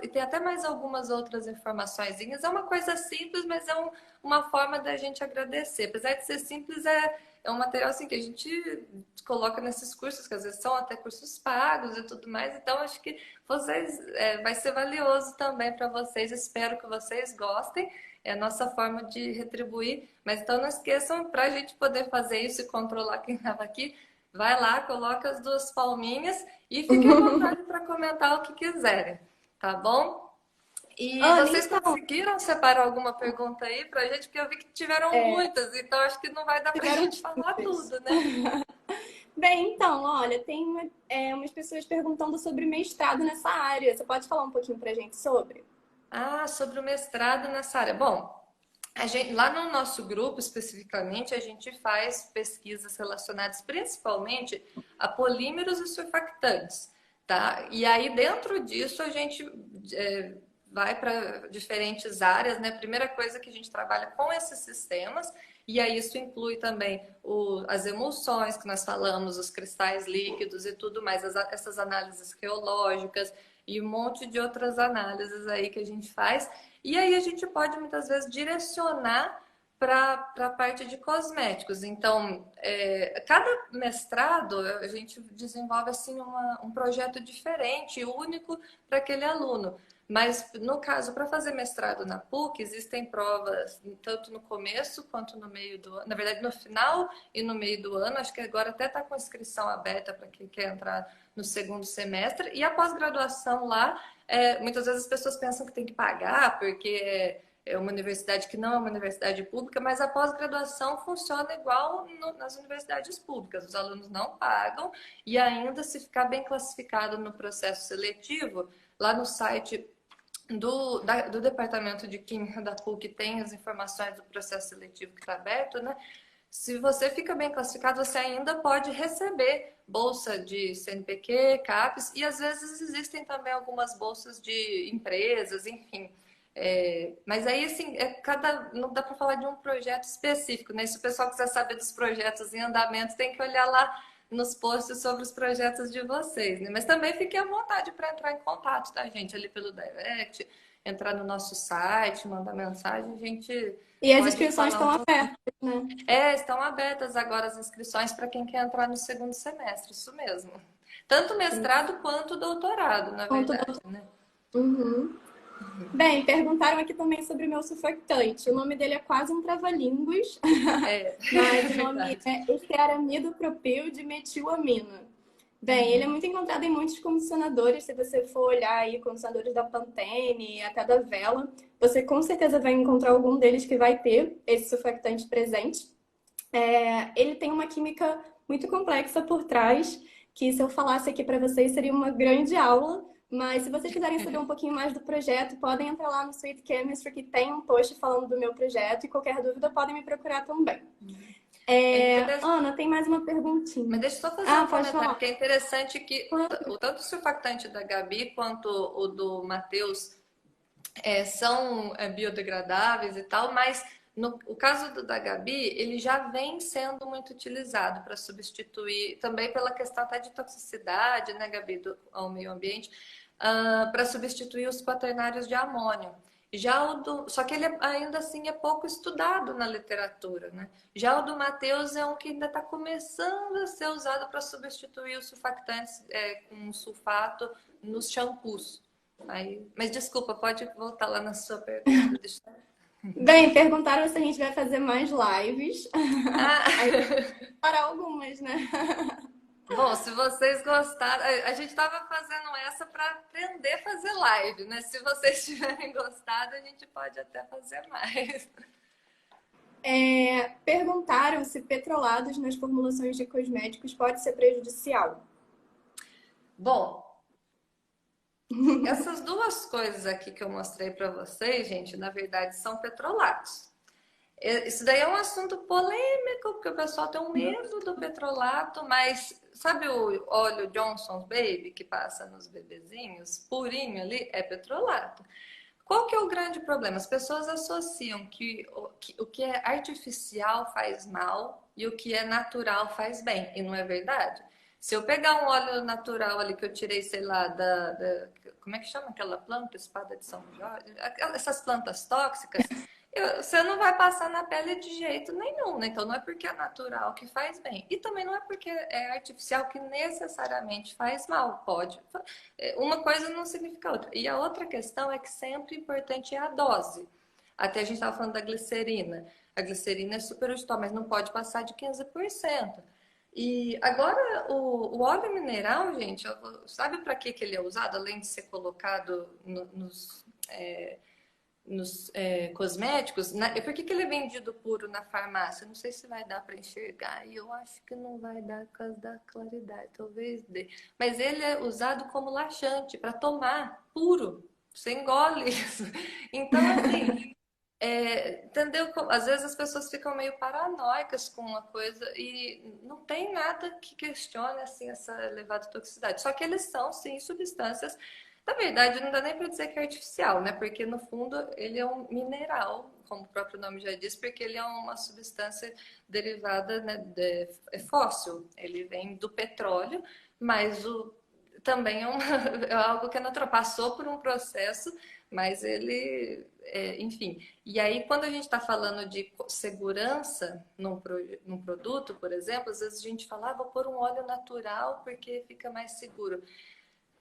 e tem até mais algumas outras informações. É uma coisa simples, mas é uma forma da gente agradecer. Apesar de ser simples, é um material assim, que a gente coloca nesses cursos, que às vezes são até cursos pagos e tudo mais, então acho que vai ser valioso também para vocês, espero que vocês gostem. É a nossa forma de retribuir. Mas então não esqueçam, para a gente poder fazer isso e controlar quem estava aqui, vai lá, coloca as duas palminhas e fiquem à vontade para comentar o que quiserem, tá bom? E vocês conseguiram separar alguma pergunta aí para a gente? Porque eu vi que tiveram muitas, então acho que não vai dar para a gente falar tudo, né? Bem, então, olha, tem umas pessoas perguntando sobre mestrado nessa área. Você pode falar um pouquinho para a gente sobre? Sobre o mestrado nessa área. Bom, lá no nosso grupo, especificamente, a gente faz pesquisas relacionadas principalmente a polímeros e surfactantes, tá? E aí, dentro disso, a gente vai para diferentes áreas, né? Primeira coisa que a gente trabalha com esses sistemas, e aí isso inclui também as emulsões que nós falamos, os cristais líquidos e tudo mais, essas análises geológicas, e um monte de outras análises aí que a gente faz. E aí a gente pode, muitas vezes, direcionar para a parte de cosméticos. Então, cada mestrado a gente desenvolve assim um projeto diferente, único para aquele aluno. Mas, no caso, para fazer mestrado na PUC, existem provas tanto no começo quanto no meio do ano. Na verdade, no final e no meio do ano. Acho que agora até está com inscrição aberta para quem quer entrar no segundo semestre. E a pós-graduação lá, muitas vezes as pessoas pensam que tem que pagar, porque é uma universidade que não é uma universidade pública, mas a pós-graduação funciona igual nas universidades públicas. Os alunos não pagam e ainda, se ficar bem classificado no processo seletivo, lá no site do Departamento de Química da PUC tem as informações do processo seletivo que está aberto, né? Se você fica bem classificado, você ainda pode receber bolsa de CNPq, CAPES, e às vezes existem também algumas bolsas de empresas, enfim. Mas aí, assim, não dá para falar de um projeto específico, né? Se o pessoal quiser saber dos projetos em andamento, tem que olhar lá nos posts sobre os projetos de vocês, né? Mas também fiquem à vontade para entrar em contato, tá, gente? Ali pelo direct, entrar no nosso site, mandar mensagem, a gente E as pode inscrições falar estão abertas, né? estão abertas agora as inscrições para quem quer entrar no segundo semestre, isso mesmo. Tanto mestrado quanto doutorado, na verdade, né? Uhum. Bem, perguntaram aqui também sobre o meu surfactante. O nome dele é quase um trava-línguas, mas o nome é estearamido propil de metilamina. Bem, ele é muito encontrado em muitos condicionadores. Se você for olhar aí condicionadores da Pantene, até da Vela, você com certeza vai encontrar algum deles que vai ter esse surfactante presente. Ele tem uma química muito complexa por trás, que se eu falasse aqui para vocês seria uma grande aula. Mas se vocês quiserem saber um pouquinho mais do projeto, podem entrar lá no Sweet Chemistry, que tem um post falando do meu projeto. E qualquer dúvida, podem me procurar também. Ana, tem mais uma perguntinha. Mas deixa eu só fazer um comentário, porque é interessante que tanto o surfactante da Gabi quanto o do Matheus são biodegradáveis e tal, mas o caso da Gabi, ele já vem sendo muito utilizado para substituir, também pela questão até de toxicidade, né, Gabi, ao meio ambiente, para substituir os quaternários de amônio. Só que ele ainda assim é pouco estudado na literatura, né? Já o do Matheus é um que ainda está começando a ser usado para substituir os surfactantes com sulfato nos shampoos. Mas desculpa, pode voltar lá na sua pergunta. Bem, perguntaram se a gente vai fazer mais lives. Para algumas, né? Bom, se vocês gostaram, a gente estava fazendo essa para aprender a fazer live, né? Se vocês tiverem gostado, a gente pode até fazer mais. Perguntaram se petrolados nas formulações de cosméticos pode ser prejudicial. Bom, essas duas coisas aqui que eu mostrei para vocês, gente, na verdade são petrolatos. Isso daí é um assunto polêmico, porque o pessoal tem um medo do petrolato, mas sabe o óleo Johnson's Baby que passa nos bebezinhos? Purinho ali é petrolato. Qual que é o grande problema? As pessoas associam que o que é artificial faz mal e o que é natural faz bem, e não é verdade. Se eu pegar um óleo natural ali que eu tirei, sei lá, como é que chama aquela planta? Espada de São Jorge? Essas plantas tóxicas, você não vai passar na pele de jeito nenhum, né? Então não é porque é natural que faz bem. E também não é porque é artificial que necessariamente faz mal. Pode. Uma coisa não significa outra. E a outra questão é que sempre importante é a dose. Até a gente estava falando da glicerina. A glicerina é super útil, mas não pode passar de 15%. E agora o óleo mineral, gente, sabe para que ele é usado? Além de ser colocado nos cosméticos, por que ele é vendido puro na farmácia? Não sei se vai dar para enxergar, e eu acho que não vai dar por causa da claridade, talvez dê. Mas ele é usado como laxante, para tomar puro, você engole isso. Então, assim, entendeu? Às vezes as pessoas ficam meio paranoicas com uma coisa e não tem nada que questione assim, essa elevada toxicidade. Só que eles são, sim, substâncias. Na verdade, não dá nem para dizer que é artificial, né? Porque no fundo ele é um mineral, como o próprio nome já diz, porque ele é uma substância derivada, né, fóssil. Ele vem do petróleo, mas também é algo que a natural passou por um processo, mas ele, enfim. E aí, quando a gente está falando de segurança num produto, por exemplo, às vezes a gente fala, vou pôr um óleo natural porque fica mais seguro.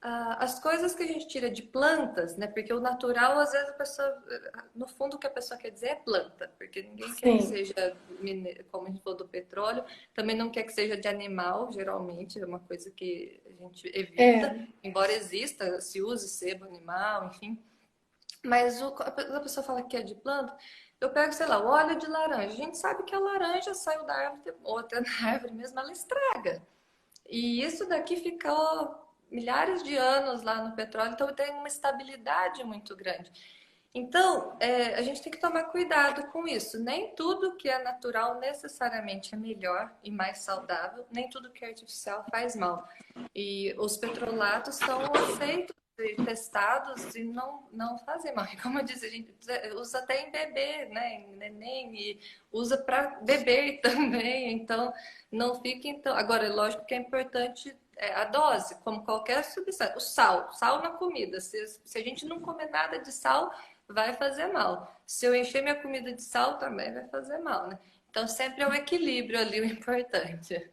As coisas que a gente tira de plantas, né? Porque o natural, às vezes, a pessoa, no fundo, o que a pessoa quer dizer é planta, porque ninguém quer que seja, como a gente falou do petróleo, também não quer que seja de animal, geralmente, é uma coisa que a gente evita, embora exista, se use sebo animal, enfim. Mas a pessoa fala que é de planta, eu pego, sei lá, o óleo de laranja. A gente sabe que a laranja saiu da árvore, ou até da árvore mesmo, ela estraga. E isso daqui ficou milhares de anos lá no petróleo, então tem uma estabilidade muito grande. Então, a gente tem que tomar cuidado com isso. Nem tudo que é natural necessariamente é melhor e mais saudável, nem tudo que é artificial faz mal. E os petrolatos são aceitos e testados e não fazem mal. E como eu disse, a gente usa até em bebê, né? Em neném, e usa para beber também. Então, não fique então. Agora, é lógico que é importante a dose, como qualquer substância. O sal na comida. Se a gente não comer nada de sal, vai fazer mal. Se eu encher minha comida de sal, também vai fazer mal, né? Então, sempre é o equilíbrio ali o importante.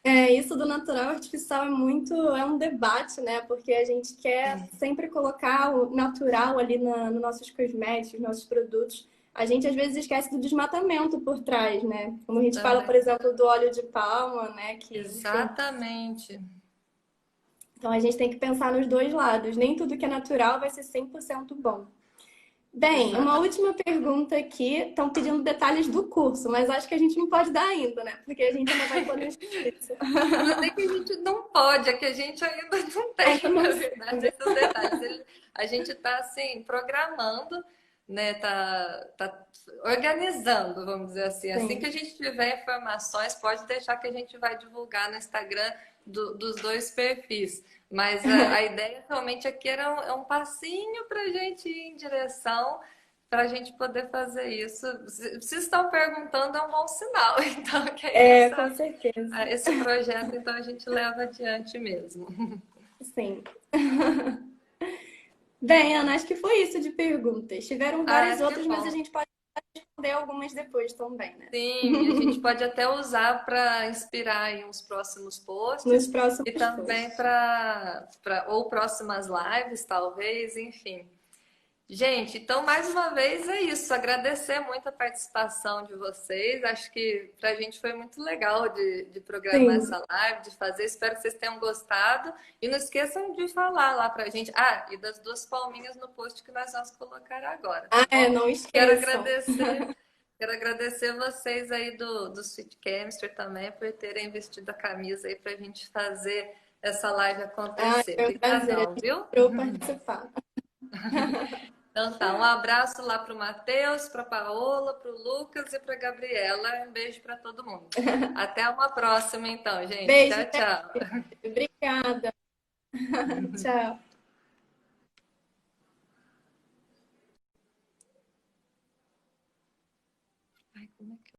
Isso do natural e artificial é um debate, né? Porque a gente quer sempre colocar o natural ali nos nossos cosméticos, nossos produtos. A gente às vezes esquece do desmatamento por trás, né? Como a gente fala, por exemplo, do óleo de palma, né? Exatamente. Enfim. Então a gente tem que pensar nos dois lados. Nem tudo que é natural vai ser 100% bom. Bem, uma última pergunta aqui. Estão pedindo detalhes do curso, mas acho que a gente não pode dar ainda, né? Porque a gente ainda vai poder isso. Não é que a gente não pode, é que a gente ainda não tem, na verdade, esses detalhes. A gente está, assim, programando, né? Tá organizando, vamos dizer assim. Assim que a gente tiver informações, pode deixar que a gente vai divulgar no Instagram dos dois perfis. Mas a ideia realmente aqui era um passinho para a gente ir em direção, para a gente poder fazer isso. Se estão perguntando, é um bom sinal. Então, com certeza. Esse projeto, então, a gente leva adiante mesmo. Sim. Bem, Ana, acho que foi isso de perguntas. Tiveram várias outras, mas a gente pode responder algumas depois também, né? Sim, a gente pode até usar para inspirar em uns próximos posts. Nos próximos e também para ou próximas lives, talvez, enfim. Gente, então mais uma vez é isso. Agradecer muito a participação de vocês. Acho que para a gente foi muito legal de programar essa live, de fazer. Espero que vocês tenham gostado. E não esqueçam de falar lá para a gente. E das 2 palminhas no post que nós vamos colocar agora. Tá bom? Não esqueçam. Quero agradecer vocês aí do Sweet Chemistry também por terem vestido a camisa aí para a gente fazer essa live acontecer. Obrigadão, viu? Para participar. Então tá, um abraço lá para o Matheus, para a Paola, para o Lucas e para a Gabriela. Um beijo para todo mundo. Até uma próxima, então, gente. Beijo, tchau, tchau. Obrigada. Tchau.